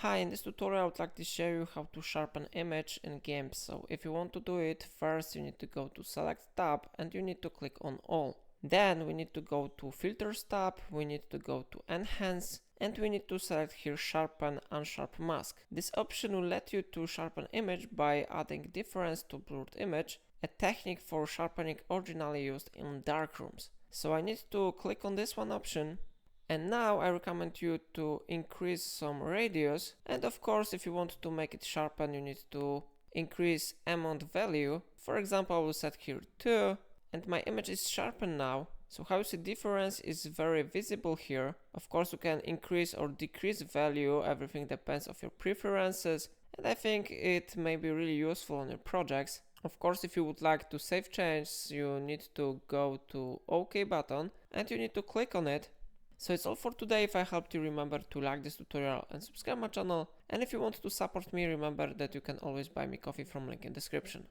Hi, in this tutorial I would like to show you how to sharpen image in GIMP. So if you want to do it, first you need to go to Select tab and you need to click on All. Then we need to go to Filters tab, we need to go to Enhance, and we need to select here Sharpen Unsharp Mask. This option will let you to sharpen image by adding difference to blurred image, a technique for sharpening originally used in darkrooms. So I need to click on this one option. And now I recommend you to increase some radius, and of course if you want to make it sharpen you need to increase amount value. For example, I will set here 2 and my image is sharpened now. So how you see difference is very visible here. Of course you can increase or decrease value, everything depends on your preferences, and I think it may be really useful on your projects. Of course, if you would like to save changes, you need to go to OK button and you need to click on it. So it's all for today. If I helped you, remember to like this tutorial and subscribe my channel. And if you want to support me, remember that you can always buy me coffee from link in description.